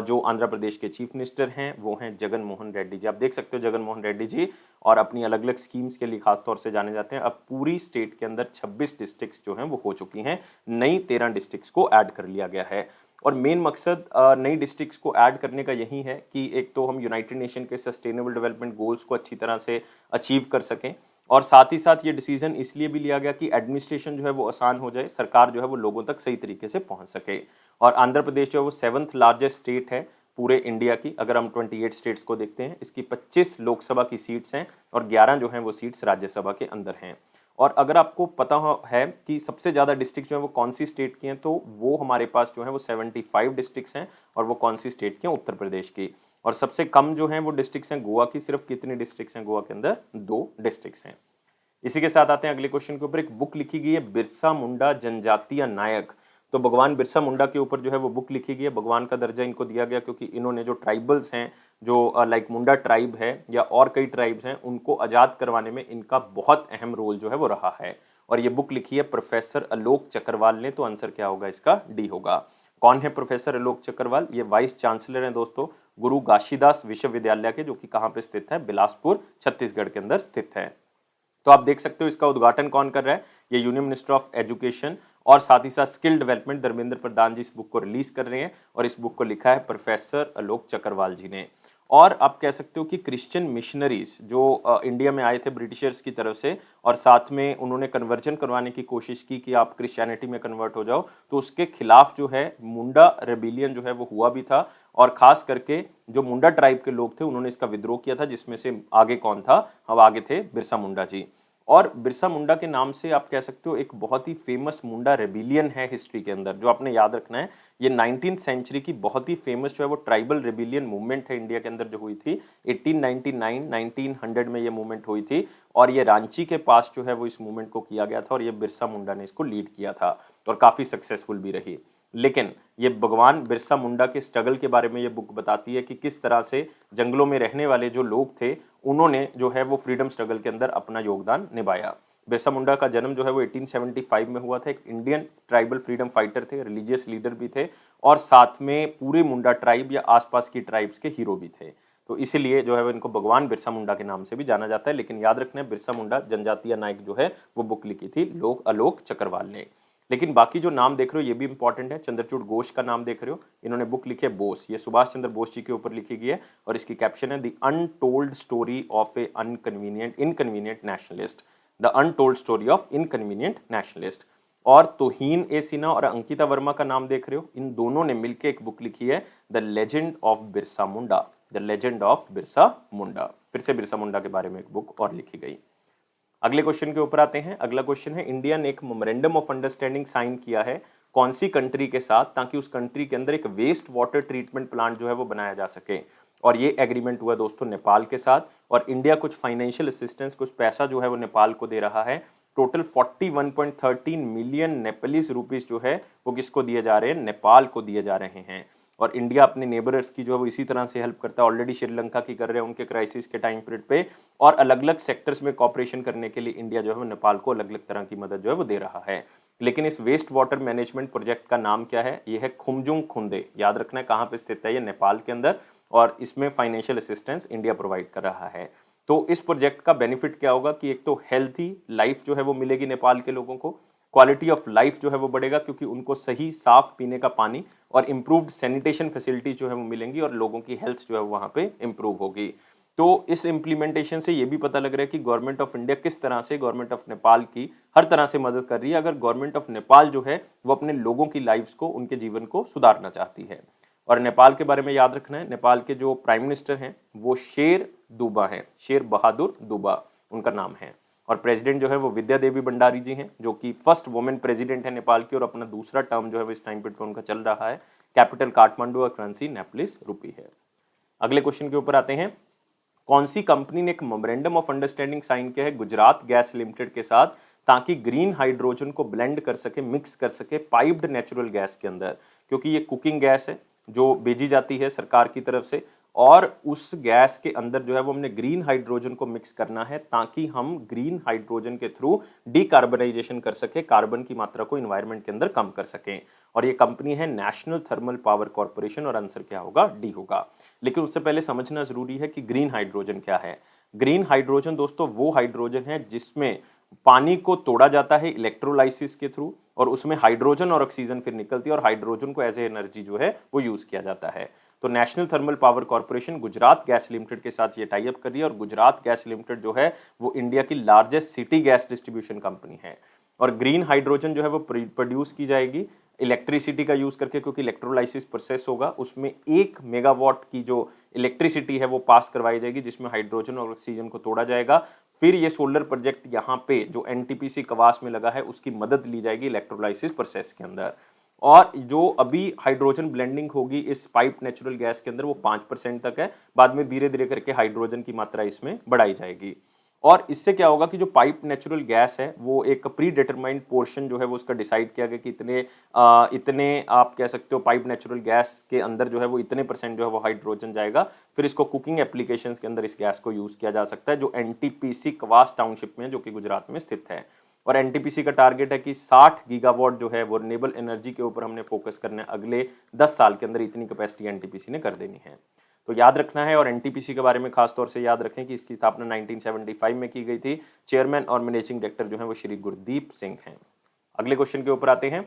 A: जो आंध्र प्रदेश के चीफ मिनिस्टर हैं वो हैं जगन मोहन रेड्डी जी। आप देख सकते हो जगन मोहन रेड्डी जी, और अपनी अलग अलग स्कीम्स के लिए खास तौर से जाने जाते हैं। अब पूरी स्टेट के अंदर 26 डिस्ट्रिक्ट्स जो हैं वो हो चुकी हैं, नई 13 डिस्ट्रिक्ट्स को ऐड कर लिया गया है। और मेन मकसद नई डिस्ट्रिक्ट्स को ऐड करने का यही है कि एक तो हम यूनाइटेड नेशन के सस्टेनेबल डेवलपमेंट गोल्स को अच्छी तरह से अचीव कर सकें, और साथ ही साथ ये डिसीजन इसलिए भी लिया गया कि एडमिनिस्ट्रेशन जो है वो आसान हो जाए, सरकार जो है वो लोगों तक सही तरीके से पहुंच सके। और आंध्र प्रदेश जो है वो 7th लार्जेस्ट स्टेट है पूरे इंडिया की। अगर हम 28 स्टेट्स को देखते हैं, इसकी 25 लोकसभा की सीट्स हैं और 11 जो हैं वो सीट्स राज्यसभा के अंदर हैं। और अगर आपको पता है कि सबसे ज़्यादा डिस्ट्रिक्ट जो है वो कौन सी स्टेट की हैं, तो वो हमारे पास जो है वो 75 डिस्ट्रिक्ट्स हैं, और वो कौन सी स्टेट की हैं? उत्तर प्रदेश की। और सबसे कम जो हैं वो डिस्ट्रिक्ट्स हैं गोवा की। सिर्फ कितनी डिस्ट्रिक्ट्स हैं गोवा के अंदर? 2 डिस्ट्रिक्ट्स हैं। इसी के साथ आते हैं अगले क्वेश्चन के ऊपर। एक बुक लिखी गई है बिरसा मुंडा जनजातीय नायक। तो भगवान बिरसा मुंडा के ऊपर जो है वो बुक लिखी गई है। भगवान का दर्जा इनको दिया गया क्योंकि इन्होंने जो ट्राइबल्स हैं, जो लाइक मुंडा ट्राइब है या और कई ट्राइब्स हैं, उनको आज़ाद करवाने में इनका बहुत अहम रोल जो है वो रहा है। और ये बुक लिखी है प्रोफेसर आलोक चक्रवाल ने। तो आंसर क्या होगा इसका? डी होगा। कौन है प्रोफेसर आलोक चक्रवाल? ये वाइस चांसलर हैं दोस्तों गुरु घासीदास विश्वविद्यालय के, जो कि कहाँ पे स्थित है? बिलासपुर, छत्तीसगढ़ के अंदर स्थित है। तो आप देख सकते हो इसका उद्घाटन कौन कर रहा है? ये यूनियन मिनिस्टर ऑफ एजुकेशन और साथ ही साथ स्किल डेवलपमेंट धर्मेंद्र प्रधान जी इस बुक को रिलीज कर रहे हैं, और इस बुक को लिखा है प्रोफेसर आलोक चक्रवाल जी ने। और आप कह सकते हो कि क्रिश्चियन मिशनरीज जो इंडिया में आए थे ब्रिटिशर्स की तरफ से, और साथ में उन्होंने कन्वर्जन करवाने की कोशिश की कि आप क्रिश्चियनिटी में कन्वर्ट हो जाओ, तो उसके खिलाफ जो है मुंडा रेबिलियन जो है वो हुआ भी था। और खास करके जो मुंडा ट्राइब के लोग थे उन्होंने इसका विद्रोह किया था, जिसमें से आगे कौन था? अब आगे थे बिरसा मुंडा जी। और बिरसा मुंडा के नाम से आप कह सकते हो एक बहुत ही फेमस मुंडा रेबिलियन है हिस्ट्री के अंदर, जो आपने याद रखना है। ये 19th सेंचुरी की बहुत ही फेमस जो है वो ट्राइबल रेबिलियन मूवमेंट है इंडिया के अंदर, जो हुई थी 1899 1900 में ये मूवमेंट हुई थी। और ये रांची के पास जो है वो इस मूवमेंट को किया गया था, और ये बिरसा मुंडा ने इसको लीड किया था और काफ़ी सक्सेसफुल भी रही। लेकिन ये भगवान बिरसा मुंडा के स्ट्रगल के बारे में ये बुक बताती है कि किस तरह से जंगलों में रहने वाले जो लोग थे उन्होंने जो है वो फ्रीडम स्ट्रगल के अंदर अपना योगदान निभाया। बिरसा मुंडा का जन्म जो है वो 1875 में हुआ था। एक इंडियन ट्राइबल फ्रीडम फाइटर थे, रिलीजियस लीडर भी थे, और साथ में पूरे मुंडा ट्राइब या आसपास की ट्राइब्स के हीरो भी थे। तो इसीलिए जो है वो इनको भगवान बिरसा मुंडा के नाम से भी जाना जाता है। लेकिन याद रखना है बिरसा मुंडा जनजातीय नायक जो है वो बुक लिखी थी लोक आलोक चक्रवाल ने। लेकिन बाकी जो नाम देख रहे हो ये भी इंपॉर्टेंट है। चंद्रचूड़ घोष का नाम देख रहे हो, इन्होंने बुक लिखी है बोस, ये सुभाष चंद्र बोस जी के ऊपर लिखी गई है और इसकी कैप्शन है the untold story of A inconvenient nationalist, the untold story of inconvenient nationalist. और तौहीन ए सिन्हा और अंकिता वर्मा का नाम देख रहे हो, इन दोनों ने मिलकर एक बुक लिखी है the legend of Birsa Munda, the legend of Birsa Munda. फिर से बिरसा मुंडा के बारे में एक बुक और लिखी गई। अगले क्वेश्चन के ऊपर आते हैं। अगला क्वेश्चन है इंडिया ने एक मेमोरेंडम ऑफ अंडरस्टैंडिंग साइन किया है कौन सी कंट्री के साथ, ताकि उस कंट्री के अंदर एक वेस्ट वाटर ट्रीटमेंट प्लांट जो है वो बनाया जा सके। और ये एग्रीमेंट हुआ दोस्तों नेपाल के साथ, और इंडिया कुछ फाइनेंशियल असिस्टेंस, कुछ पैसा जो है वो नेपाल को दे रहा है। टोटल 41.13 मिलियन नेपालीज रुपीस जो है वो किसको दिए जा रहे हैं, नेपाल को दिए जा रहे हैं। और इंडिया अपने नेबरर्स की जो है वो इसी तरह से हेल्प करता है, ऑलरेडी श्रीलंका की कर रहे हैं उनके क्राइसिस के टाइम पीरियड पे, और अलग अलग सेक्टर्स में कॉपरेशन करने के लिए इंडिया जो है वो नेपाल को अलग अलग तरह की मदद जो है वो दे रहा है। लेकिन इस वेस्ट वाटर मैनेजमेंट प्रोजेक्ट का नाम क्या है, ये है खुमजुंग खुंदे। याद रखना है कहाँ पे स्थित है, ये नेपाल के अंदर, और इसमें फाइनेंशियल असिस्टेंस इंडिया प्रोवाइड कर रहा है। तो इस प्रोजेक्ट का बेनिफिट क्या होगा कि एक तो हेल्थी लाइफ जो है वो मिलेगी नेपाल के लोगों को, क्वालिटी ऑफ लाइफ जो है वो बढ़ेगा क्योंकि उनको सही साफ पीने का पानी और इम्प्रूव्ड सैनिटेशन फैसिलिटीज जो है वो मिलेंगी, और लोगों की हेल्थ जो है वहाँ पे इम्प्रूव होगी। तो इस इम्प्लीमेंटेशन से ये भी पता लग रहा है कि गवर्नमेंट ऑफ इंडिया किस तरह से गवर्नमेंट ऑफ नेपाल की हर तरह से मदद कर रही है, अगर गवर्नमेंट ऑफ नेपाल जो है वो अपने लोगों की लाइफ्स को, उनके जीवन को सुधारना चाहती है। और नेपाल के बारे में याद रखना है, नेपाल के जो प्राइम मिनिस्टर हैं वो शेर दुबा हैं, शेर बहादुर दुबा उनका नाम है। और प्रेसिडेंट जो है वो विद्या देवी भंडारी जी हैं, जो कि फर्स्ट वुमेन प्रेसिडेंट है नेपाल की, और अपना दूसरा टर्म जो है वो इस टाइम पीरियड पे उनका चल रहा है। कैपिटल काठमांडू और करेंसी नेपलिस रुपी है। अगले क्वेश्चन के ऊपर आते हैं। कौन सी कंपनी ने एक मेमोरेंडम ऑफ अंडरस्टैंडिंग साइन किया है गुजरात गैस लिमिटेड के साथ, ताकि ग्रीन हाइड्रोजन को ब्लेंड कर सके, मिक्स कर सके पाइप्ड नेचुरल गैस के अंदर, क्योंकि ये कुकिंग गैस है जो भेजी जाती है सरकार की तरफ से, और उस गैस के अंदर जो है वो हमने ग्रीन हाइड्रोजन को मिक्स करना है ताकि हम ग्रीन हाइड्रोजन के थ्रू डीकार्बनाइजेशन कर सके, कार्बन की मात्रा को इन्वायरमेंट के अंदर कम कर सकें। और ये कंपनी है नेशनल थर्मल पावर कॉर्पोरेशन, और आंसर क्या होगा, डी होगा। लेकिन उससे पहले समझना जरूरी है कि ग्रीन हाइड्रोजन क्या है। ग्रीन हाइड्रोजन दोस्तों वो हाइड्रोजन है जिसमें पानी को तोड़ा जाता है इलेक्ट्रोलाइसिस के थ्रू, और उसमें हाइड्रोजन और ऑक्सीजन फिर निकलती है, और हाइड्रोजन को एज ए एनर्जी जो है वो यूज किया जाता है। तो national thermal power corporation Gujarat gas limited के साथ ये टाई अप कर रही है, और गुजरात गैस लिमिटेड जो है वो इंडिया की largest city gas distribution company है। और ग्रीन हाइड्रोजन जो है वो प्रोड्यूस की जाएगी इलेक्ट्रिसिटी का यूज करके, क्योंकि इलेक्ट्रोलाइसिस प्रोसेस होगा, उसमें 1 मेगावाट की जो इलेक्ट्रिसिटी है वो पास करवाई जाएगी, जिसमें हाइड्रोजन और ऑक्सीजन को तोड़ा जाएगा। फिर ये सोलर प्रोजेक्ट यहाँ पे जो एनटीपीसी कवास में लगा है उसकी मदद ली जाएगी इलेक्ट्रोलाइसिस प्रोसेस के अंदर। और जो अभी हाइड्रोजन ब्लेंडिंग होगी इस पाइप नेचुरल गैस के अंदर वो 5% तक है, बाद में धीरे धीरे करके हाइड्रोजन की मात्रा इसमें बढ़ाई जाएगी। और इससे क्या होगा कि जो पाइप नेचुरल गैस है वो एक प्री डिटरमाइंड पोर्शन जो है वो उसका डिसाइड किया गया कि इतने आप कह सकते हो पाइप नेचुरल गैस के अंदर जो है वो इतने % जो है वो हाइड्रोजन जाएगा। फिर इसको कुकिंग एप्लीकेशंस के अंदर इस गैस को यूज किया जा सकता है, जो एनटीपीसी कवास टाउनशिप में जो कि गुजरात में स्थित है। और एनटीपीसी का टारगेट है कि 60 गीगावाट जो है वो रिन्यूएबल एनर्जी के ऊपर हमने फोकस करना है, अगले 10 साल के अंदर इतनी कैपेसिटी एनटीपीसी ने कर देनी है। तो याद रखना है, और एनटीपीसी के बारे में खास तौर से याद रखें कि इसकी स्थापना 1975 में की गई थी। चेयरमैन और मैनेजिंग डायरेक्टर जो है वो श्री गुरदीप सिंह हैं। अगले क्वेश्चन के ऊपर आते हैं।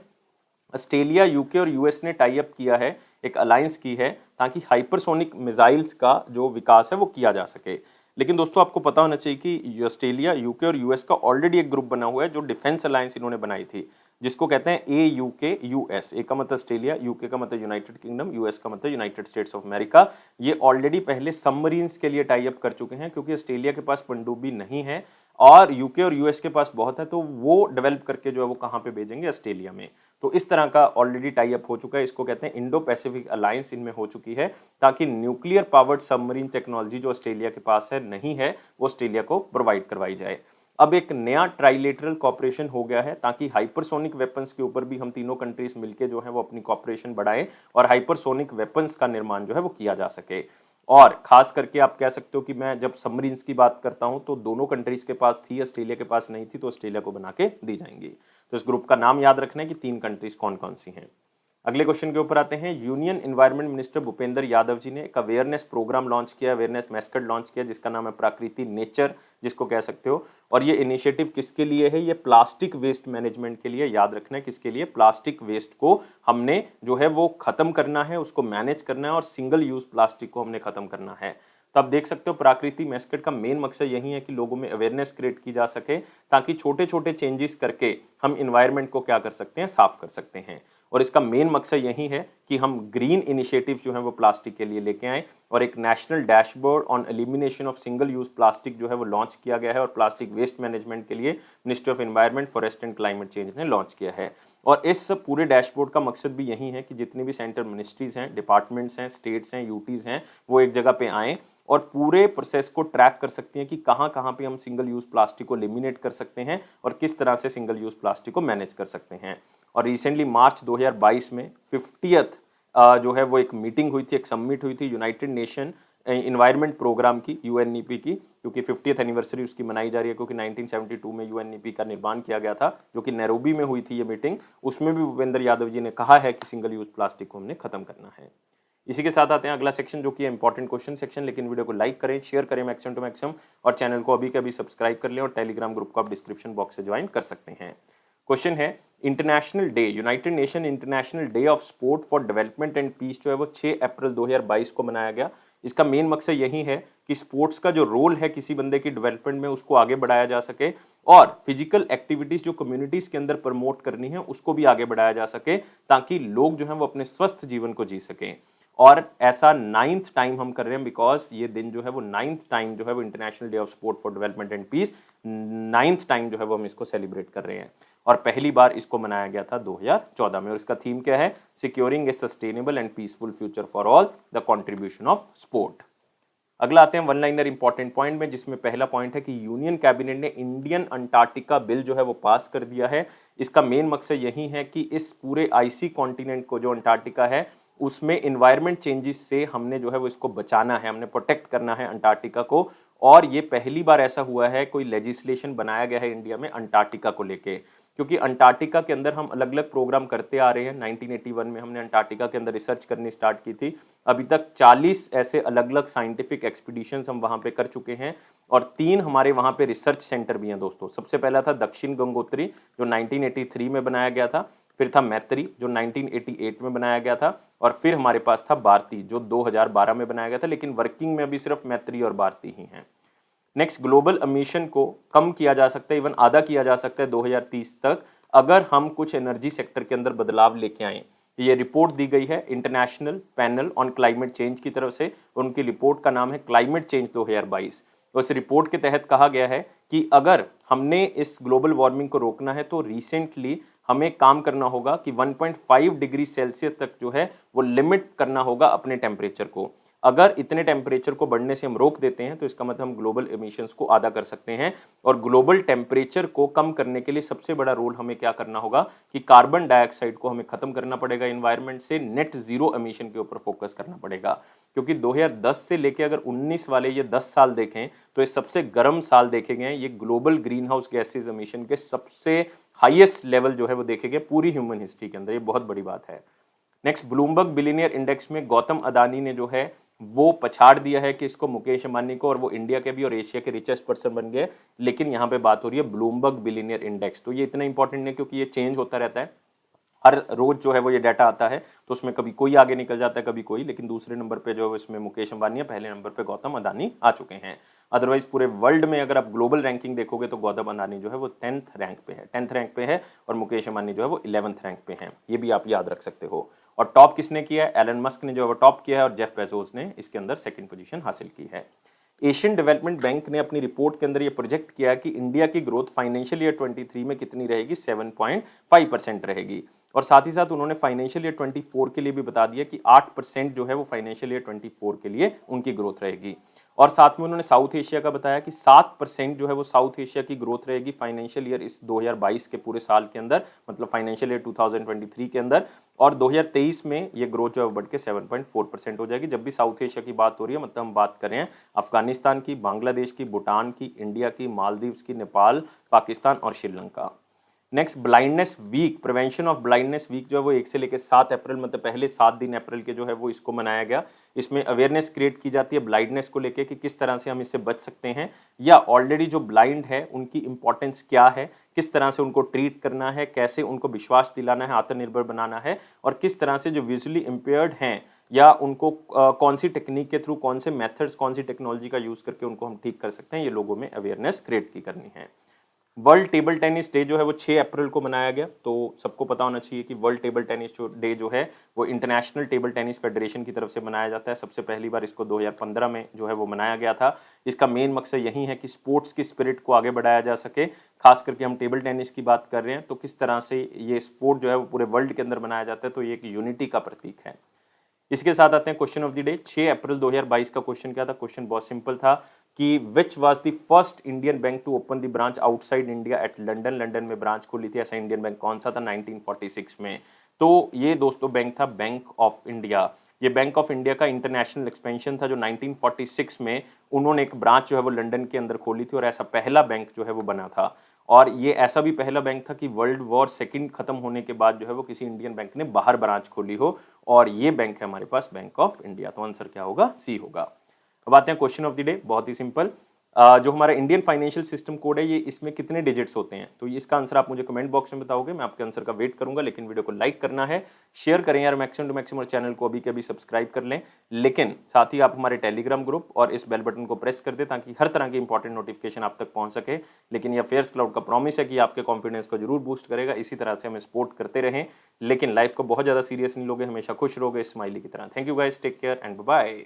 A: ऑस्ट्रेलिया, यूके और यूएस ने टाई अप किया है, एक अलायंस की है, ताकि हाइपरसोनिक मिसाइल्स का जो विकास है वो किया जा सके। लेकिन दोस्तों आपको पता होना चाहिए कि ऑस्ट्रेलिया, यूके और यूएस का ऑलरेडी एक ग्रुप बना हुआ है जो डिफेंस अलायंस इन्होंने बनाई थी, जिसको कहते हैं AUKUS। ए का मतलब ऑस्ट्रेलिया, यूके का मतलब यूनाइटेड किंगडम, यूएस का मतलब यूनाइटेड स्टेट्स ऑफ अमेरिका। ये ऑलरेडी पहले सबमरीन्स के लिए टाई अप कर चुके हैं, क्योंकि ऑस्ट्रेलिया के पास पनडुब्बी नहीं है और यूके और यूएस के पास बहुत है, तो वो डेवलप करके जो है वो कहाँ पे भेजेंगे, ऑस्ट्रेलिया में। तो इस तरह का ऑलरेडी टाई अप हो चुका है, इसको कहते हैं इंडो पैसिफिक अलायंस इनमें हो चुकी है, ताकि न्यूक्लियर पावर्ड सबमरीन टेक्नोलॉजी जो ऑस्ट्रेलिया के पास है नहीं है वो ऑस्ट्रेलिया को प्रोवाइड करवाई जाए। अब एक नया ट्राइलेटरल कॉपरेशन हो गया है, ताकि हाइपरसोनिक वेपन्स के ऊपर भी हम तीनों कंट्रीज मिलके जो है वो अपनी कॉपरेशन बढ़ाएं और हाइपरसोनिक वेपन्स का निर्माण जो है वो किया जा सके। और खास करके आप कह सकते हो कि मैं जब सबमरीन्स की बात करता हूं तो दोनों कंट्रीज के पास थी, ऑस्ट्रेलिया के पास नहीं थी, तो ऑस्ट्रेलिया को बना के दी जाएंगी। तो इस ग्रुप का नाम याद रखना है कि 3 कंट्रीज कौन कौन सी हैं। अगले क्वेश्चन के ऊपर आते हैं। Union environment minister Bhupender Yadav ji ने एक अवेयरनेस प्रोग्राम लॉन्च किया, अवेयरनेस मैस्कट लॉन्च किया, जिसका नाम है प्राकृति नेचर, जिसको कह सकते हो। और ये इनिशिएटिव किसके लिए है? ये प्लास्टिक वेस्ट मैनेजमेंट के लिए। याद रखना है किसके लिए? प्लास्टिक वेस्ट को हमने जो है वो खत्म करना है, उसको मैनेज करना है और सिंगल यूज प्लास्टिक को हमने खत्म करना है। तो आप देख सकते हो प्राकृति मैस्कट का मेन मकसद यही है कि लोगों में अवेयरनेस क्रिएट की जा सके, ताकि छोटे छोटे चेंजेस करके हम इन्वायरमेंट को क्या कर सकते हैं? साफ कर सकते हैं। और इसका मेन मकसद यही है कि हम ग्रीन इनिशिएटिव जो है वो प्लास्टिक के लिए लेके आए, और एक national dashboard on elimination of single use plastic जो है वो लॉन्च किया गया है, और प्लास्टिक वेस्ट मैनेजमेंट के लिए ministry of environment, forest and climate change ने लॉन्च किया है। और इस पूरे डैशबोर्ड का मकसद भी यही है कि जितनी भी सेंट्रल मिनिस्ट्रीज हैं, डिपार्टमेंट्स हैं, स्टेट्स हैं, यूटीज हैं, वो एक जगह पे आएँ और पूरे प्रोसेस को ट्रैक कर सकती हैं कि कहाँ कहाँ पे हम सिंगल यूज प्लास्टिक को एलिमिनेट कर सकते हैं और किस तरह से सिंगल यूज प्लास्टिक को मैनेज कर सकते हैं। और रिसेंटली मार्च 2022 में 50th जो है वो एक मीटिंग हुई थी, एक समिट हुई थी यूनाइटेड नेशन इन्वायरमेंट प्रोग्राम की, यूएनईपी की, क्योंकि 50th एनिवर्सरी उसकी मनाई जा रही है, क्योंकि 1972 में यूएनईपी का निर्माण किया गया था, जो कि नैरोबी में हुई थी ये मीटिंग। उसमें भी भूपेंद्र यादव जी ने कहा है कि सिंगल यूज प्लास्टिक को हमने खत्म करना है। इसी के साथ आते हैं अगला सेक्शन, जो कि इंपॉर्टेंट क्वेश्चन सेक्शन। लेकिन वीडियो को लाइक करें, शेयर करें मैक्सिमम टू मैक्सिमम, और चैनल को अभी के अभी सब्सक्राइब कर लें, और टेलीग्राम ग्रुप को आप डिस्क्रिप्शन बॉक्स से ज्वाइन कर सकते हैं। क्वेश्चन है, international day, united nation international day of sport for development and peace जो है वो 6 अप्रैल 2022 को मनाया गया। इसका मेन मकसद यही है कि स्पोर्ट्स का जो रोल है किसी बंदे की डेवलपमेंट में, उसको आगे बढ़ाया जा सके, और फिजिकल एक्टिविटीज जो कम्युनिटीज के अंदर प्रमोट करनी है उसको भी आगे बढ़ाया जा सके, ताकि लोग जो है वो अपने स्वस्थ जीवन को जी सकें। और ऐसा 9th टाइम हम कर रहे हैं, बिकॉज ये दिन जो है वो 9th टाइम जो है वो international day of sport for development and peace 9th time जो है वो हम इसको सेलिब्रेट कर रहे हैं। और पहली बार इसको मनाया गया था 2014 में, और इसका थीम क्या है? Securing A sustainable and peaceful future for all, the contribution of sport. अगला आते हैं वन लाइनर इंपॉर्टेंट पॉइंट में, जिसमें पहला पॉइंट है कि यूनियन कैबिनेट ने इंडियन अंटार्कटिका बिल जो है वो पास कर दिया है। इसका मेन मकसद यही है कि इस पूरे आईसी कॉन्टिनेंट को, जो अंटार्कटिका है, उसमें इन्वायरमेंट चेंजेस से हमने जो है वो इसको बचाना है, हमने प्रोटेक्ट करना है अंटार्कटिका को। और ये पहली बार ऐसा हुआ है, कोई लेजिस्लेशन बनाया गया है इंडिया में अंटार्कटिका को लेके, क्योंकि अंटार्कटिका के अंदर हम अलग अलग प्रोग्राम करते आ रहे हैं। 1981 में हमने अंटार्कटिका के अंदर रिसर्च करनी स्टार्ट की थी। अभी तक 40 ऐसे अलग अलग साइंटिफिक एक्सपीडिशंस हम वहाँ पे कर चुके हैं, और 3 हमारे वहाँ पे रिसर्च सेंटर भी हैं दोस्तों। सबसे पहला था दक्षिण गंगोत्री, जो 1983 में बनाया गया था, फिर था मैत्री, जो 1988 में बनाया गया था, और फिर हमारे पास था भारती, जो 2012 में बनाया गया था, लेकिन वर्किंग में अभी सिर्फ मैत्री और भारती ही हैं। नेक्स्ट, ग्लोबल एमिशन को कम किया जा सकता है, इवन आधा किया जा सकता है 2030 तक, अगर हम कुछ एनर्जी सेक्टर के अंदर बदलाव लेके आए। ये रिपोर्ट दी गई है international panel on climate change की तरफ से। उनकी रिपोर्ट का नाम है क्लाइमेट चेंज 2022। उस रिपोर्ट के तहत कहा गया है कि अगर हमने इस ग्लोबल वार्मिंग को रोकना है, तो रिसेंटली हमें काम करना होगा कि 1.5 डिग्री सेल्सियस तक जो है वो लिमिट करना होगा अपने टेम्परेचर को। अगर इतने टेम्परेचर को बढ़ने से हम रोक देते हैं, तो इसका मतलब हम ग्लोबल एमिशंस को आधा कर सकते हैं। और ग्लोबल टेम्परेचर को कम करने के लिए सबसे बड़ा रोल हमें क्या करना होगा कि कार्बन डाइऑक्साइड को हमें खत्म करना पड़ेगा एनवायरनमेंट से, नेट जीरो एमिशन के ऊपर फोकस करना पड़ेगा। क्योंकि 2010 से लेके अगर 19 वाले ये 10 साल देखें, तो ये सबसे गर्म साल देखे गए हैं। ये global green house gases emission के सबसे हाईएस्ट लेवल जो है वो देखे गए पूरी ह्यूमन हिस्ट्री के अंदर। ये बहुत बड़ी बात है। नेक्स्ट, ब्लूमबर्ग बिलियनियर इंडेक्स में गौतम अदानी ने जो है वो पछाड़ दिया है कि इसको मुकेश अंबानी को, और वो इंडिया के भी और एशिया के रिचेस्ट पर्सन बन गए। लेकिन यहाँ पे बात हो रही है ब्लूमबर्ग बिलियनियर इंडेक्स। तो ये इतना इंपॉर्टेंट नहीं, क्योंकि ये चेंज होता रहता है, हर रोज जो है वो ये डाटा आता है, तो उसमें कभी कोई आगे निकल जाता है, कभी कोई। लेकिन दूसरे नंबर पे जो है इसमें मुकेश अंबानी है, पहले नंबर पे गौतम अदानी आ चुके हैं। अदरवाइज पूरे वर्ल्ड में अगर आप ग्लोबल रैंकिंग देखोगे, तो गौतम अदानी जो है वो 10th रैंक पे है, 10th रैंक पे है, और मुकेश अंबानी जो है वो 11th रैंक पे हैं। ये भी आप याद रख सकते हो। और टॉप किसने किया है? एलन मस्क ने जो है वो टॉप किया है, और जेफ बेजोस ने इसके अंदर सेकंड पोजीशन हासिल की है। एशियन डेवलपमेंट बैंक ने अपनी रिपोर्ट के अंदर ये प्रोजेक्ट किया कि इंडिया की ग्रोथ फाइनेंशियल ईयर 23 में कितनी रहेगी? 7.5% रहेगी। और साथ ही साथ उन्होंने फाइनेंशियल ईयर 24 के लिए भी बता दिया कि 8% जो है वो फाइनेंशियल ईयर 24 के लिए उनकी ग्रोथ रहेगी। और साथ में उन्होंने साउथ एशिया का बताया कि 7% जो है वो साउथ एशिया की ग्रोथ रहेगी फाइनेंशियल ईयर इस 2022 के पूरे साल के अंदर, मतलब फाइनेंशियल ईयर 2023 के अंदर। और 2023 में ये ग्रोथ जो है बढ़ के 7.4% हो जाएगी। जब भी साउथ एशिया की बात हो रही है, मतलब हम बात कर रहे हैं अफगानिस्तान की, बांग्लादेश की, भूटान की, इंडिया की, मालदीव्स की, नेपाल, पाकिस्तान और Sri Lanka. Next blindness week, prevention of blindness week जो है वो 1 से लेकर 7 अप्रैल मतलब पहले 7 दिन अप्रैल के जो है वो इसको मनाया गया। इसमें अवेयरनेस क्रिएट की जाती है ब्लाइंडनेस को लेकर कि किस तरह से हम इससे बच सकते हैं, या ऑलरेडी जो ब्लाइंड है उनकी इंपॉर्टेंस क्या है, किस तरह से उनको ट्रीट करना है, कैसे उनको विश्वास दिलाना है, आत्मनिर्भर बनाना है, और किस तरह से जो विजुअली इम्पेयर्ड हैं या उनको कौन सी टेक्निक के थ्रू, कौन से मेथड्स, कौन सी टेक्नोलॉजी का यूज करके उनको हम ठीक कर सकते हैं, ये लोगों में अवेयरनेस क्रिएट की करनी है। वर्ल्ड टेबल टेनिस डे जो है वो 6 अप्रैल को मनाया गया। तो सबको पता होना चाहिए कि वर्ल्ड टेबल टेनिस डे जो है वो इंटरनेशनल टेबल टेनिस फेडरेशन की तरफ से मनाया जाता है। सबसे पहली बार इसको 2015 में जो है वो मनाया गया था। इसका मेन मकसद यही है कि स्पोर्ट्स की स्पिरिट को आगे बढ़ाया जा सके। खास करके हम टेबल टेनिस की बात कर रहे हैं तो किस तरह से ये स्पोर्ट जो है वो पूरे वर्ल्ड के अंदर मनाया जाता है, तो ये एक यूनिटी का प्रतीक है। इसके साथ आते हैं क्वेश्चन ऑफ द डे। 6 अप्रैल 2022 का क्वेश्चन क्या था? क्वेश्चन बहुत सिंपल था कि which was the first Indian bank to open the branch outside India at London. London में ब्रांच खोली थी ऐसा इंडियन बैंक कौन सा था? 1946 में। तो ये दोस्तों बैंक था बैंक ऑफ इंडिया। ये बैंक ऑफ इंडिया का इंटरनेशनल एक्सपेंशन था जो 1946 में उन्होंने एक ब्रांच जो है वो लंदन के अंदर खोली थी, और ऐसा पहला बैंक जो है वो बना था। और ये ऐसा भी पहला बैंक था कि वर्ल्ड वॉर सेकंड खत्म होने के बाद जो है वो किसी इंडियन बैंक ने बाहर ब्रांच खोली हो, और ये बैंक है हमारे पास बैंक ऑफ इंडिया। तो आंसर क्या होगा? सी होगा। अब आते हैं क्वेश्चन ऑफ द डे, बहुत ही सिंपल। जो हमारा इंडियन फाइनेंशियल सिस्टम कोड है ये इसमें कितने डिजिट्स होते हैं? तो इसका आंसर आप मुझे कमेंट बॉक्स में बताओगे, मैं आपके आंसर का वेट करूंगा। लेकिन वीडियो को लाइक करना है, शेयर करें यार मैक्सिमम टू मैक्सिमम, और चैनल को अभी के अभी सब्सक्राइब कर लें। लेकिन साथ ही आप हमारे टेलीग्राम ग्रुप और इस बेल बटन को प्रेस कर दें ताकि हर तरह की इंपॉर्टेंट नोटिफिकेशन आप तक पहुंच सके। लेकिन ये अफेयर्स क्लाउड का प्रॉमिस है कि आपके कॉन्फिडेंस को जरूर बूस्ट करेगा। इसी तरह से हमें सपोर्ट करते रहें, लेकिन लाइफ को बहुत ज़्यादा सीरियस नहीं लोगे, हमेशा खुश रहोगे स्माइली की तरह। Thank you guys, take care and bye.